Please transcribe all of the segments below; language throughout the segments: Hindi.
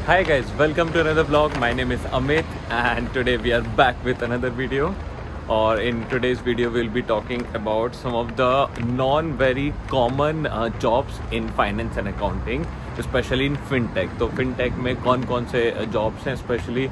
Hi guys, welcome to another vlog. My name is Amit and today we are back with another video. Or in today's video we'll be talking about some of the non-very common jobs in finance and accounting, especially in fintech. तो fintech में कौन-कौन से jobs हैं, especially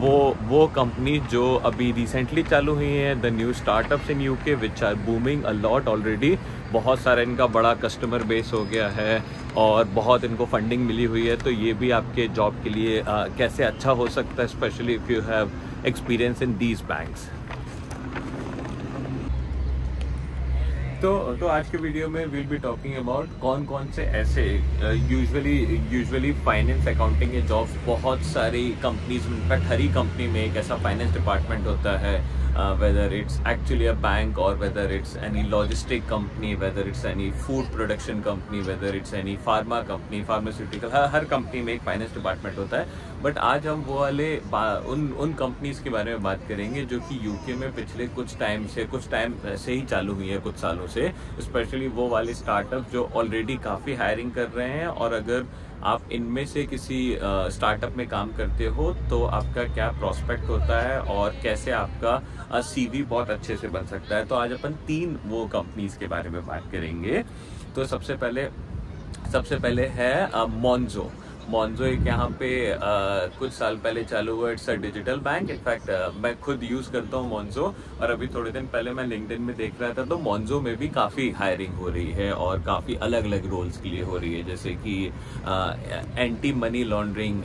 वो कंपनी जो अभी रिसेंटली चालू हुई हैं, the new startups in UK which are booming a lot already. बहुत सारा इनका बड़ा कस्टमर बेस हो गया है और बहुत इनको फंडिंग मिली हुई है. तो ये भी आपके जॉब के लिए कैसे अच्छा हो सकता है, specially if you have experience in these banks. तो आज के वीडियो में विल बी टॉकिंग अबाउट कौन से ऐसे यूजुअली फाइनेंस अकाउंटिंग के जॉब्स बहुत सारी कंपनीज में, इनफैक्ट हर ही कंपनी में एक ऐसा फाइनेंस डिपार्टमेंट होता है, whether it's actually a bank or whether it's any logistic company, whether it's any food production company, whether it's any pharma company, pharmaceutical, her company में एक फाइनेंस डिपार्टमेंट होता है. बट आज हम वो वाले उन कंपनीज के बारे में बात करेंगे जो कि यूके में पिछले कुछ टाइम से ही चालू हुई है, कुछ सालों से. स्पेशली वो वाले स्टार्टअप जो ऑलरेडी काफ़ी हायरिंग कर रहे हैं, और अगर आप इनमें से किसी स्टार्टअप में काम करते हो तो आपका क्या प्रोस्पेक्ट होता है और कैसे आपका सीवी बहुत अच्छे से बन सकता है. तो आज अपन 3 वो कंपनीज के बारे में बात करेंगे. तो सबसे पहले है मोन्जो. मोन्जो एक यहाँ पे कुछ साल पहले चालू हुआ. It's a digital bank. In fact मैं खुद यूज़ करता हूँ मोन्जो, और अभी थोड़े दिन पहले मैं लिंक्डइन में देख रहा था तो मोन्जो में भी काफ़ी हायरिंग हो रही है और काफ़ी अलग अलग रोल्स के लिए हो रही है, जैसे कि एंटी मनी लॉन्ड्रिंग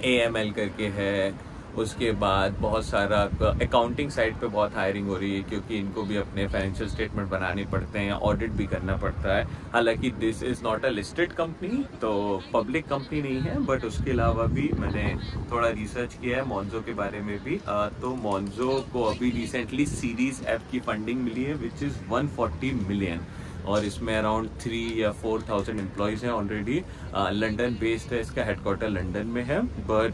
AML करके है. उसके बाद बहुत सारा अकाउंटिंग साइड पे बहुत हायरिंग हो रही है, क्योंकि इनको भी अपने फाइनेंशियल स्टेटमेंट बनाने पड़ते हैं, ऑडिट भी करना पड़ता है. हालांकि this is not a listed company, तो पब्लिक कंपनी नहीं है, बट उसके अलावा भी मैंने थोड़ा रिसर्च किया है मोन्जो के बारे में भी. तो मोन्जो को अभी रिसेंटली सीरीज F की फंडिंग मिली है, विच इज़ 140 मिलियन, और इसमें अराउंड 3 या 4,000 एम्प्लॉयज़ हैं ऑलरेडी. लंदन बेस्ड है, इसका हेडक्वार्टर लंदन में है, बट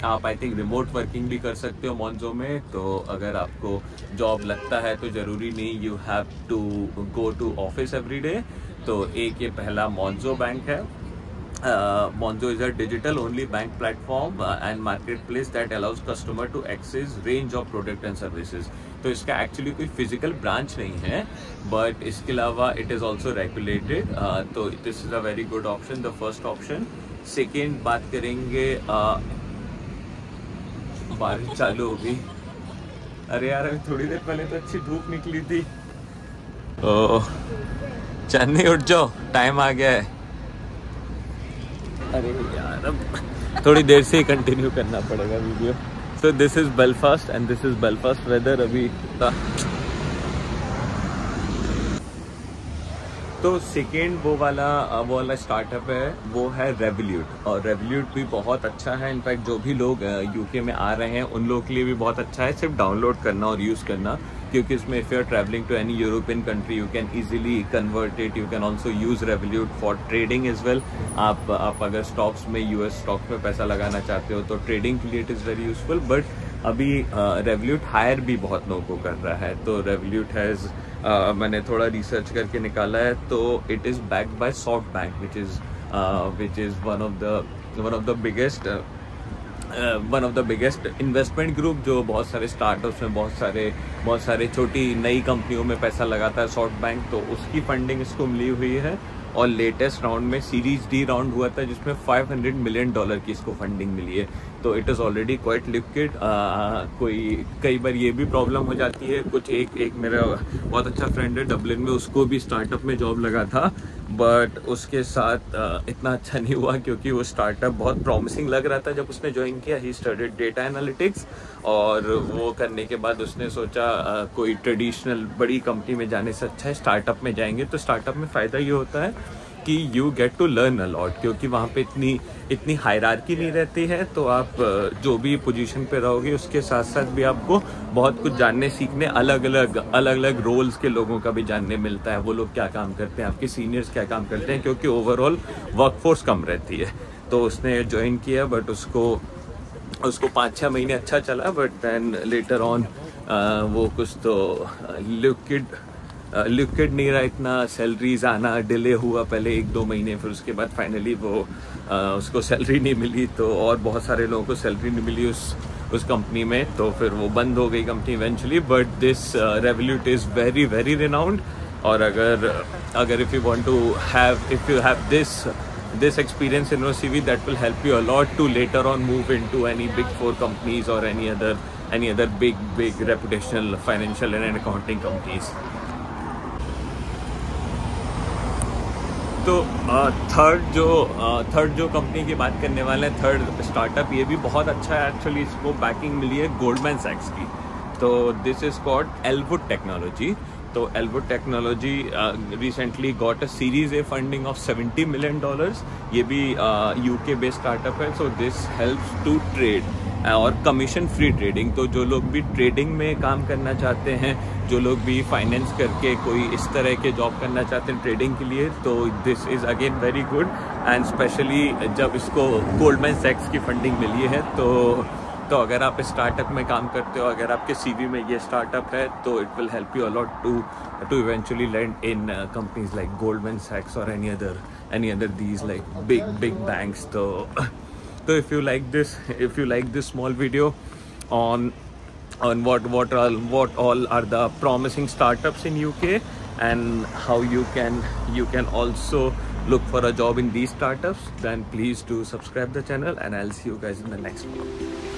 आप आई थिंक रिमोट वर्किंग भी कर सकते हो मोन्जो में. तो अगर आपको जॉब लगता है तो ज़रूरी नहीं you have to go to office every day. तो एक ये पहला मोन्जो बैंक है. Monzo is a digital only bank platform and marketplace that allows customer to access range of product and services. तो इसका एक्चुअली कोई फिजिकल ब्रांच नहीं है, बट इसके अलावा इट इज़ ऑल्सो रेगुलेटेड. तो this is a very good option, the first option. Second बात करेंगे, बारिश चालू हो गई. अरे यार अभी थोड़ी देर पहले तो अच्छी धूप निकली थी. चन्नी उठ जाओ, टाइम आ गया है. अरे यार अब थोड़ी देर से ही कंटिन्यू करना पड़ेगा video. So this is Belfast and this is Belfast weather अभी. तो सेकेंड वो वाला स्टार्टअप है, वो है रेवोल्यूट. और रेवोल्यूट भी बहुत अच्छा है. इनफैक्ट जो भी लोग यूके में आ रहे हैं उन लोगों के लिए भी बहुत अच्छा है, सिर्फ डाउनलोड करना और यूज़ करना, क्योंकि इसमें if you are travelling to any European country you can easily convert it. You can also use Revolut for trading as well. आप अगर स्टॉक्स में US स्टॉक्स में पैसा लगाना चाहते हो तो ट्रेडिंग के लिए it is very useful. But अभी रेवोल्यूट हायर भी बहुत लोगों को कर रहा है. तो रेवोल्यूट हैज़ मैंने थोड़ा रिसर्च करके निकाला है, तो it is backed by SoftBank which is one of the biggest investment group, जो बहुत सारे स्टार्टअप्स में बहुत सारे छोटी नई कंपनियों में पैसा लगाता है सॉफ्टबैंक. तो उसकी फंडिंग इसको मिली हुई है. और लेटेस्ट राउंड में सीरीज D राउंड हुआ था जिसमें $500 मिलियन की इसको फंडिंग मिली है. तो it is already quite liquid. कई बार ये भी प्रॉब्लम हो जाती है. कुछ एक मेरा बहुत अच्छा फ्रेंड है डबलिन में, उसको भी स्टार्टअप में जॉब लगा था, बट उसके साथ इतना अच्छा नहीं हुआ, क्योंकि वो स्टार्टअप बहुत प्रॉमिसिंग लग रहा था जब उसने ज्वाइन किया. ही स्टडीड डेटा एनालिटिक्स, और वो करने के बाद उसने सोचा कोई ट्रेडिशनल बड़ी कंपनी में जाने से अच्छा है स्टार्टअप में जाएंगे. तो स्टार्टअप में फ़ायदा ये होता है कि you get to learn a lot, क्योंकि वहाँ पे इतनी हायरार्की नहीं रहती है. तो आप जो भी पोजीशन पे रहोगे उसके साथ साथ भी आपको बहुत कुछ जानने सीखने, अलग अलग रोल्स के लोगों का भी जानने मिलता है. वो लोग क्या काम करते हैं, आपके सीनियर्स क्या काम करते हैं, क्योंकि ओवरऑल वर्कफोर्स कम रहती है. तो उसने ज्वाइन किया, बट उसको 5-6 महीने अच्छा चला, बट देन लेटर ऑन वो कुछ तो लिक्विड नहीं रहा इतना, सैलरीज आना डिले हुआ पहले 1-2 महीने, फिर उसके बाद फाइनली वो उसको सैलरी नहीं मिली, तो और बहुत सारे लोगों को सैलरी नहीं मिली उस कंपनी में, तो फिर वो बंद हो गई company eventually. But this Revolut is very very renowned, और अगर if you have this experience in your CV, that will help you a lot to later on move into any big 4 companies or any other big reputational financial and accounting companies. तो थर्ड जो कंपनी की बात करने वाले हैं, थर्ड स्टार्टअप, ये भी बहुत अच्छा है एक्चुअली, इसको बैकिंग मिली है गोल्डमैन सैक्स की। तो this is called Elwood technology. तो Elwood technology recently got a series A funding of $70 million। ये भी यूके बेस्ड स्टार्टअप है। So this helps to trade और कमीशन फ्री ट्रेडिंग। तो जो लोग भी ट्रेडिंग में काम करना चाहते हैं, जो लोग भी फाइनेंस करके कोई इस तरह के जॉब करना चाहते हैं ट्रेडिंग के लिए, तो this is again very good. And specially जब इसको गोल्डमैन सैक्स की फंडिंग मिली है, तो अगर आप स्टार्टअप में काम करते हो, अगर आपके CV में ये स्टार्टअप है, तो it will help you a lot to eventually land in companies like Goldman सैक्स और any other these like big banks. So if you like this small video on what all are the promising startups in UK, and how you can also look for a job in these startups, then please do subscribe the channel, and I'll see you guys in the next video.